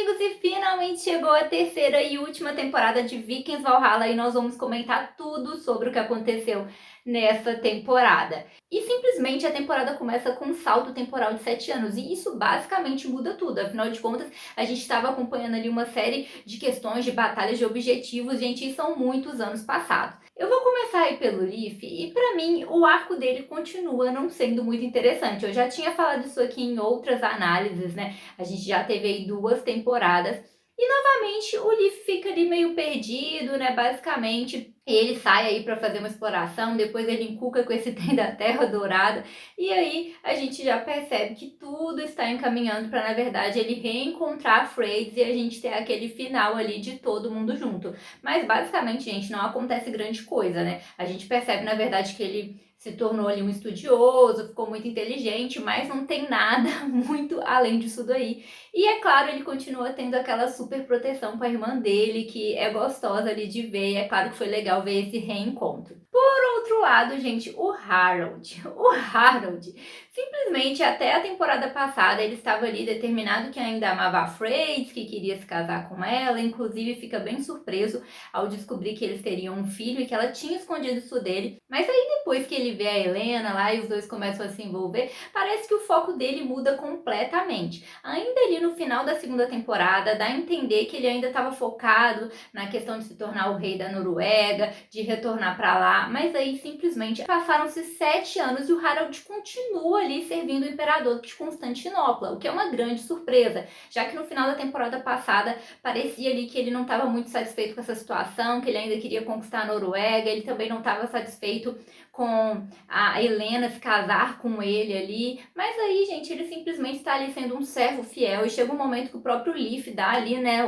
amigos, e finalmente chegou a terceira e última temporada de Vikings Valhalla e nós vamos comentar tudo sobre o que aconteceu nessa temporada. E simplesmente a temporada começa com um salto temporal de 7 anos e isso basicamente muda tudo. Afinal de contas, a gente estava acompanhando ali uma série de questões, de batalhas, de objetivos, gente, e são muitos anos passados. Eu vou começar aí pelo Leaf e pra mim o arco dele continua não sendo muito interessante. Eu já tinha falado isso aqui em outras análises, né? A gente já teve aí 2 temporadas. E novamente o Leaf fica ali meio perdido, né? Basicamente, ele sai aí para fazer uma exploração, depois ele encuca com esse trem da Terra Dourada, e aí a gente já percebe que tudo está encaminhando para, na verdade, ele reencontrar a Freys e a gente ter aquele final ali de todo mundo junto. Mas basicamente, gente, não acontece grande coisa, né? A gente percebe, na verdade, que ele se tornou ali um estudioso, ficou muito inteligente, mas não tem nada muito além disso daí. E é claro, ele continua tendo aquela super proteção com a irmã dele, que é gostosa ali de ver, e é claro que foi legal ver esse reencontro. Por outro lado, gente, o Harold. O Harold, simplesmente até a temporada passada, ele estava ali determinado que ainda amava a Freyd, que queria se casar com ela, inclusive fica bem surpreso ao descobrir que eles teriam um filho e que ela tinha escondido isso dele. Mas aí depois que ele vê a Helena lá e os dois começam a se envolver, parece que o foco dele muda completamente. Ainda ali no final da segunda temporada, dá a entender que ele ainda estava focado na questão de se tornar o rei da Noruega, de retornar para lá, mas aí simplesmente passaram-se 7 anos e o Harald continua ali servindo o imperador de Constantinopla, o que é uma grande surpresa, já que no final da temporada passada parecia ali que ele não estava muito satisfeito com essa situação, que ele ainda queria conquistar a Noruega, ele também não estava satisfeito com a Helena se casar com ele ali, mas aí, gente, ele simplesmente está ali sendo um servo fiel e chega um momento que o próprio Leaf dá ali, né,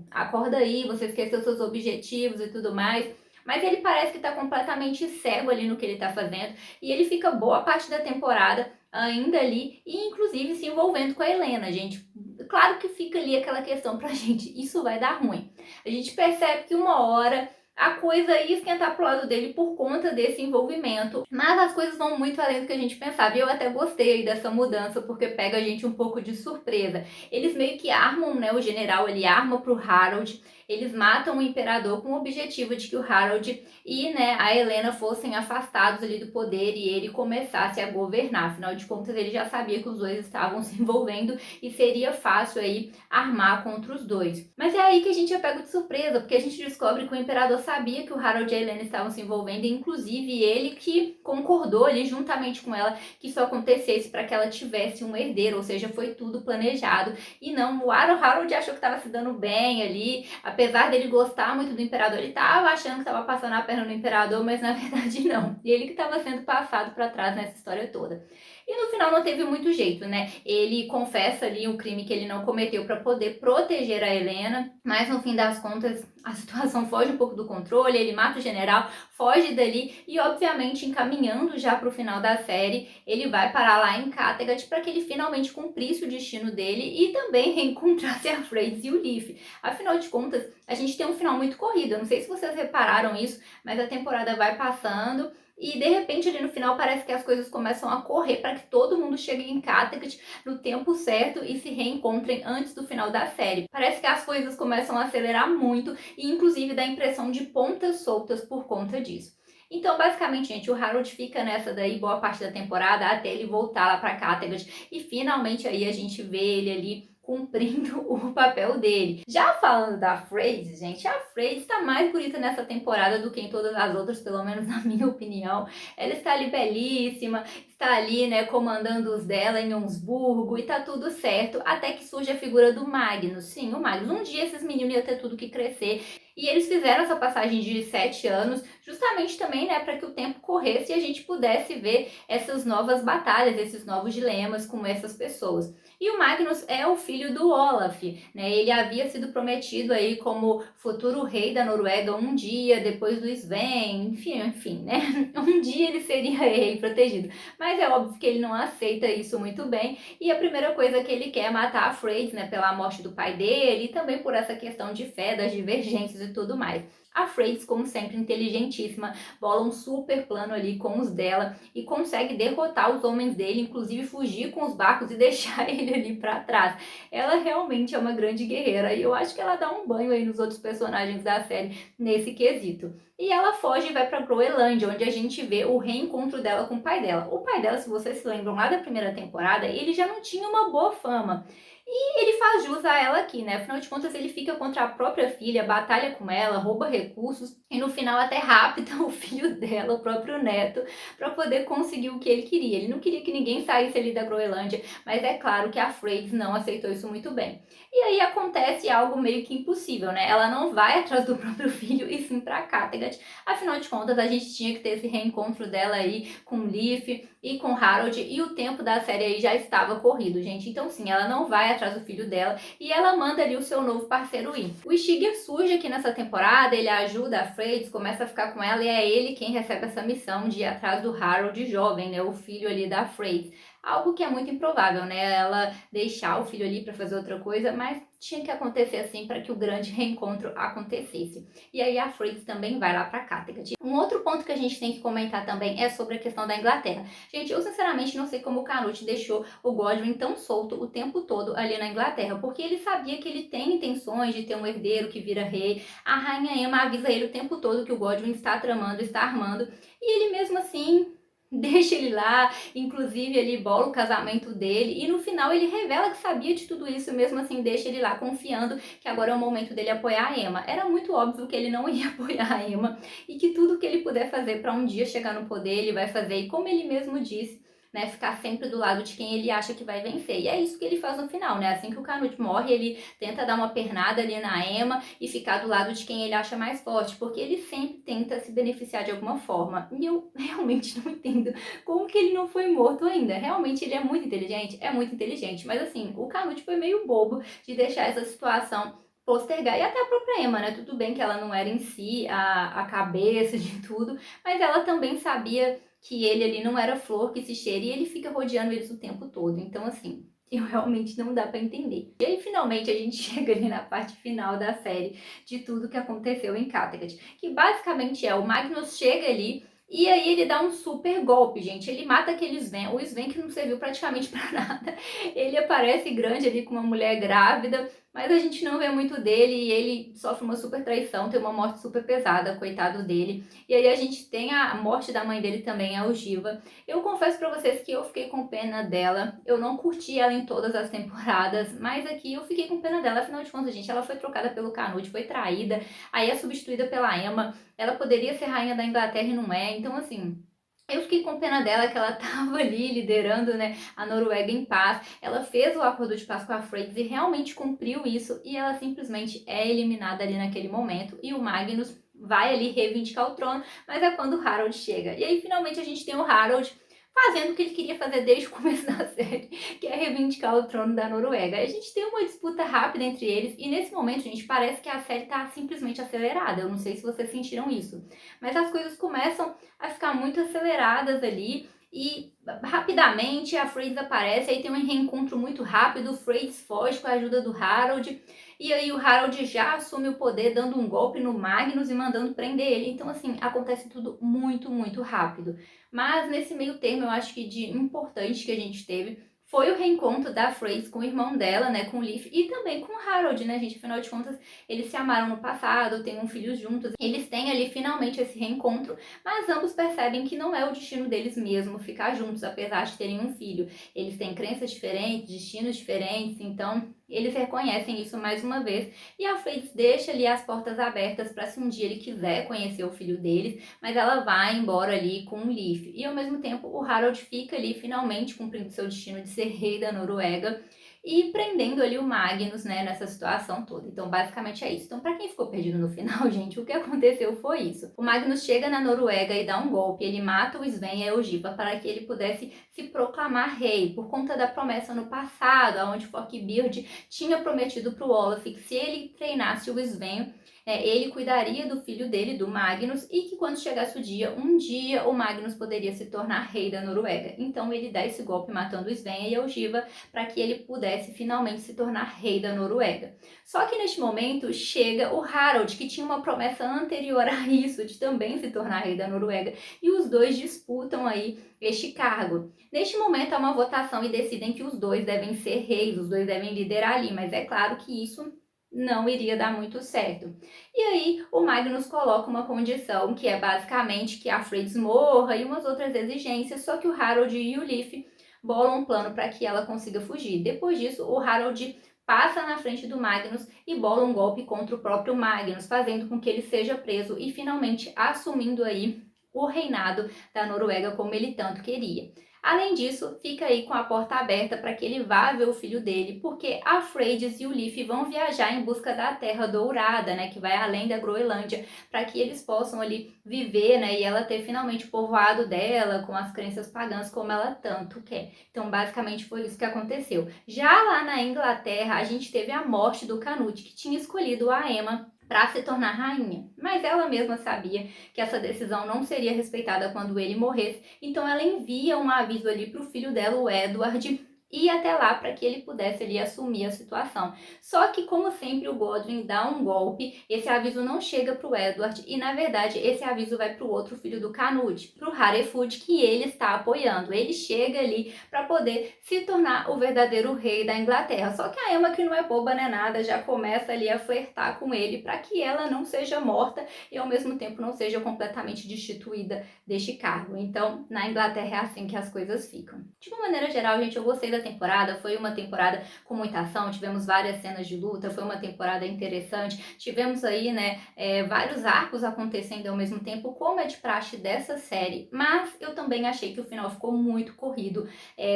acorda aí, você esqueceu seus objetivos e tudo mais, mas ele parece que está completamente cego ali no que ele está fazendo e ele fica boa parte da temporada ainda ali e inclusive se envolvendo com a Helena, gente. Claro que fica ali aquela questão pra gente, isso vai dar ruim. A gente percebe que uma hora a coisa ia esquentar pro lado dele por conta desse envolvimento. Mas as coisas vão muito além do que a gente pensava. E eu até gostei dessa mudança, porque pega a gente um pouco de surpresa. Eles meio que armam, né? O general, ele arma pro Harold. Eles matam o imperador com o objetivo de que o Harold e, né, a Helena fossem afastados ali do poder e ele começasse a governar. Afinal de contas, ele já sabia que os dois estavam se envolvendo e seria fácil aí armar contra os dois. Mas é aí que a gente é pego de surpresa, porque a gente descobre que o imperador sabia que o Harold e a Helena estavam se envolvendo, e inclusive ele que concordou ali juntamente com ela que isso acontecesse para que ela tivesse um herdeiro, ou seja, foi tudo planejado. E não, o Harold achou que estava se dando bem ali, apesar dele gostar muito do imperador, ele estava achando que estava passando a perna no imperador, mas na verdade não. E ele que estava sendo passado para trás nessa história toda. E no final não teve muito jeito, né? Ele confessa ali um crime que ele não cometeu para poder proteger a Helena, mas no fim das contas a situação foge um pouco do controle, ele mata o general, foge dali e obviamente encaminhando já para o final da série, ele vai parar lá em Kattegat para que ele finalmente cumprisse o destino dele e também reencontrasse a Freys e o Leaf. Afinal de contas, a gente tem um final muito corrido, eu não sei se vocês repararam isso, mas a temporada vai passando e de repente ali no final parece que as coisas começam a correr para que todo mundo chegue em Kattegat no tempo certo e se reencontrem antes do final da série. Parece que as coisas começam a acelerar muito e inclusive dá a impressão de pontas soltas por conta disso. Então, basicamente, gente, o Harold fica nessa daí boa parte da temporada até ele voltar lá para Kattegat e finalmente aí a gente vê ele ali cumprindo o papel dele. Já falando da Freys, gente, a Freys está mais bonita nessa temporada do que em todas as outras, pelo menos na minha opinião. Ela está ali belíssima, está ali, né, comandando os dela em Jomsburgo e tá tudo certo, até que surge a figura do Magnus. Sim, o Magnus. Um dia esses meninos iam ter tudo que crescer e eles fizeram essa passagem de 7 anos justamente também, né, para que o tempo corresse e a gente pudesse ver essas novas batalhas, esses novos dilemas com essas pessoas. E o Magnus é o filho do Olaf, né? Ele havia sido prometido aí como futuro rei da Noruega um dia, depois do Sven, enfim, né? Um dia ele seria rei protegido. Mas é óbvio que ele não aceita isso muito bem. E a primeira coisa que ele quer é matar a Freyd, né? Pela morte do pai dele e também por essa questão de fé, das divergências e tudo mais. A Freys, como sempre, inteligentíssima, bola um super plano ali com os dela e consegue derrotar os homens dele, inclusive fugir com os barcos e deixar ele ali pra trás. Ela realmente é uma grande guerreira e eu acho que ela dá um banho aí nos outros personagens da série nesse quesito. E ela foge e vai pra Groenlândia, onde a gente vê o reencontro dela com o pai dela. O pai dela, se vocês se lembram lá da primeira temporada, ele já não tinha uma boa fama. E ele faz jus a ela aqui, né? Afinal de contas, ele fica contra a própria filha, batalha com ela, rouba recursos e no final até rapta o filho dela, o próprio neto, para poder conseguir o que ele queria. Ele não queria que ninguém saísse ali da Groenlândia, mas é claro que a Freys não aceitou isso muito bem. E aí acontece algo meio que impossível, né? Ela não vai atrás do próprio filho e sim para Kattegat. Afinal de contas, a gente tinha que ter esse reencontro dela aí com Leaf e com Harold e o tempo da série aí já estava corrido, gente. Então sim, ela não vai atrás do filho dela e ela manda ali o seu novo parceiro ir. O Stigger surge aqui nessa temporada, ele ajuda a Freys, começa a ficar com ela e é ele quem recebe essa missão de ir atrás do Harold jovem, né? O filho ali da Freys. Algo que é muito improvável, né? Ela deixar o filho ali para fazer outra coisa, mas tinha que acontecer assim para que o grande reencontro acontecesse. E aí a Freys também vai lá para Kattegat. Um outro ponto que a gente tem que comentar também é sobre a questão da Inglaterra. Gente, eu sinceramente não sei como o Canute deixou o Godwin tão solto o tempo todo ali na Inglaterra, porque ele sabia que ele tem intenções de ter um herdeiro que vira rei. A rainha Emma avisa ele o tempo todo que o Godwin está tramando, está armando, e ele mesmo assim deixa ele lá, inclusive ele bola o casamento dele e no final ele revela que sabia de tudo isso e mesmo assim deixa ele lá confiando que agora é o momento dele apoiar a Emma. Era muito óbvio que ele não ia apoiar a Emma e que tudo que ele puder fazer para um dia chegar no poder ele vai fazer e como ele mesmo disse, né, ficar sempre do lado de quem ele acha que vai vencer. E é isso que ele faz no final, né? Assim que o Canute morre, ele tenta dar uma pernada ali na Emma e ficar do lado de quem ele acha mais forte, porque ele sempre tenta se beneficiar de alguma forma. E eu realmente não entendo como que ele não foi morto ainda. Realmente ele é muito inteligente, mas assim, o Canute foi meio bobo de deixar essa situação postergar, e até a própria Emma, né? Tudo bem que ela não era em si a cabeça de tudo, mas ela também sabia que ele ali não era flor que se cheira e ele fica rodeando eles o tempo todo. Então, assim, eu realmente não dá para entender. E aí, finalmente, a gente chega ali na parte final da série de tudo que aconteceu em Kattegat, que basicamente é o Magnus chega ali e aí ele dá um super golpe, gente. Ele mata aquele Sven, o Sven que não serviu praticamente para nada. Ele aparece grande ali com uma mulher grávida, mas a gente não vê muito dele e ele sofre uma super traição, tem uma morte super pesada, coitado dele. E aí a gente tem a morte da mãe dele também, a ogiva. Eu confesso pra vocês que eu fiquei com pena dela, eu não curti ela em todas as temporadas, mas aqui eu fiquei com pena dela, afinal de contas, gente, ela foi trocada pelo Canute, foi traída, aí é substituída pela Emma, ela poderia ser rainha da Inglaterra e não é, então assim... Eu fiquei com pena dela que ela estava ali liderando, né, a Noruega em paz. Ela fez o acordo de paz com a Freys e realmente cumpriu isso e ela simplesmente é eliminada ali naquele momento e o Magnus vai ali reivindicar o trono, mas é quando o Harold chega. E aí finalmente a gente tem o Harold fazendo o que ele queria fazer desde o começo da série, que é reivindicar o trono da Noruega. A gente tem uma disputa rápida entre eles e nesse momento, gente, parece que a série tá simplesmente acelerada. Eu não sei se vocês sentiram isso, mas as coisas começam a ficar muito aceleradas ali e rapidamente a Freys aparece, aí tem um reencontro muito rápido, o Freys foge com a ajuda do Harold e aí o Harold já assume o poder dando um golpe no Magnus e mandando prender ele. Então assim, acontece tudo muito, muito rápido. Mas nesse meio termo, eu acho que de importante que a gente teve foi o reencontro da Freys com o irmão dela, né, com o Leaf, e também com o Harold, né, gente? Afinal de contas, eles se amaram no passado, têm um filho juntos, eles têm ali finalmente esse reencontro, mas ambos percebem que não é o destino deles mesmo ficar juntos, apesar de terem um filho. Eles têm crenças diferentes, destinos diferentes, então eles reconhecem isso mais uma vez. E a Freys deixa ali as portas abertas para se um dia ele quiser conhecer o filho deles, mas ela vai embora ali com o Leaf. E ao mesmo tempo o Harold fica ali finalmente cumprindo seu destino de ser rei da Noruega e prendendo ali o Magnus, né, nessa situação toda. Então, basicamente é isso. Então, para quem ficou perdido no final, gente, o que aconteceu foi isso. O Magnus chega na Noruega e dá um golpe, ele mata o Sven e a Eogiva para que ele pudesse se proclamar rei, por conta da promessa no passado, onde Forkbeard tinha prometido para o Olaf que se ele treinasse o Sven, ele cuidaria do filho dele, do Magnus, e que quando chegasse um dia o Magnus poderia se tornar rei da Noruega. Então ele dá esse golpe matando o Sven e a ogiva para que ele pudesse finalmente se tornar rei da Noruega. Só que neste momento chega o Harald, que tinha uma promessa anterior a isso, de também se tornar rei da Noruega, e os dois disputam aí este cargo. Neste momento há uma votação e decidem que os dois devem ser reis, os dois devem liderar ali, mas é claro que isso não iria dar muito certo. E aí o Magnus coloca uma condição que é basicamente que a Freydis morra e umas outras exigências, só que o Harald e o Leif bolam um plano para que ela consiga fugir. Depois disso, o Harald passa na frente do Magnus e bola um golpe contra o próprio Magnus, fazendo com que ele seja preso e finalmente assumindo aí o reinado da Noruega como ele tanto queria. Além disso, fica aí com a porta aberta para que ele vá ver o filho dele, porque a Freydis e o Leif vão viajar em busca da Terra Dourada, né, que vai além da Groenlândia, para que eles possam ali viver, né, e ela ter finalmente o povoado dela com as crenças pagãs como ela tanto quer. Então, basicamente foi isso que aconteceu. Já lá na Inglaterra, a gente teve a morte do Canute, que tinha escolhido a Aemma para se tornar rainha, mas ela mesma sabia que essa decisão não seria respeitada quando ele morresse, então ela envia um aviso ali para o filho dela, o Edward, ir até lá para que ele pudesse ali assumir a situação. Só que, como sempre, o Godwin dá um golpe, esse aviso não chega para o Edward e, na verdade, esse aviso vai para o outro filho do Canute, para o Harefud, que ele está apoiando. Ele chega ali para poder se tornar o verdadeiro rei da Inglaterra. Só que a Emma, que não é boba nem nada, já começa ali a flertar com ele para que ela não seja morta e, ao mesmo tempo, não seja completamente destituída deste cargo. Então, na Inglaterra é assim que as coisas ficam. De uma maneira geral, gente, eu gostei da temporada, foi uma temporada com muita ação, tivemos várias cenas de luta, foi uma temporada interessante, tivemos aí, né, vários arcos acontecendo ao mesmo tempo, como é de praxe dessa série, mas eu também achei que o final ficou muito corrido,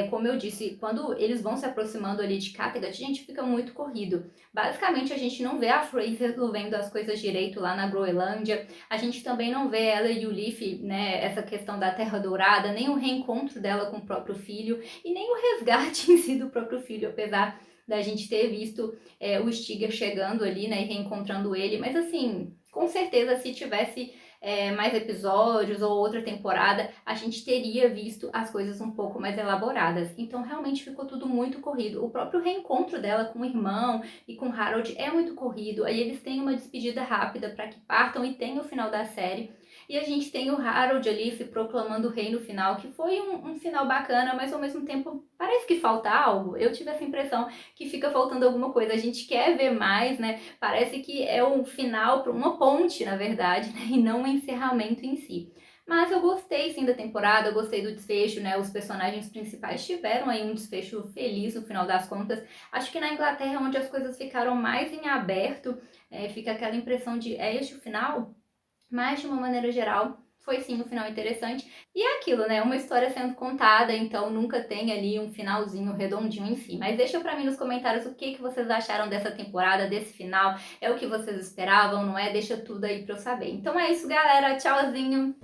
como eu disse, quando eles vão se aproximando ali de Kattegat, gente, fica muito corrido. Basicamente, a gente não vê a Freydis resolvendo as coisas direito lá na Groenlândia, a gente também não vê ela e o Leif, né, essa questão da Terra Dourada, nem o reencontro dela com o próprio filho, e nem o resgate em si do próprio filho, apesar da gente ter visto o Styr chegando ali, né, e reencontrando ele, mas assim, com certeza se tivesse mais episódios ou outra temporada, a gente teria visto as coisas um pouco mais elaboradas. Então realmente ficou tudo muito corrido. O próprio reencontro dela com o irmão e com Harold é muito corrido. Aí eles têm uma despedida rápida para que partam e tenham o final da série. E a gente tem o Harold ali se proclamando rei no final, que foi um final bacana, mas ao mesmo tempo parece que falta algo. Eu tive essa impressão que fica faltando alguma coisa. A gente quer ver mais, né? Parece que é um final, uma ponte, na verdade, né? E não um encerramento em si. Mas eu gostei sim da temporada, eu gostei do desfecho, né? Os personagens principais tiveram aí um desfecho feliz no final das contas. Acho que na Inglaterra, onde as coisas ficaram mais em aberto, fica aquela impressão de é este o final? Mas, de uma maneira geral, foi sim um final interessante. E é aquilo, né? Uma história sendo contada, então nunca tem ali um finalzinho redondinho em si. Mas deixa pra mim nos comentários o que vocês acharam dessa temporada, desse final. É o que vocês esperavam, não é? Deixa tudo aí pra eu saber. Então é isso, galera. Tchauzinho!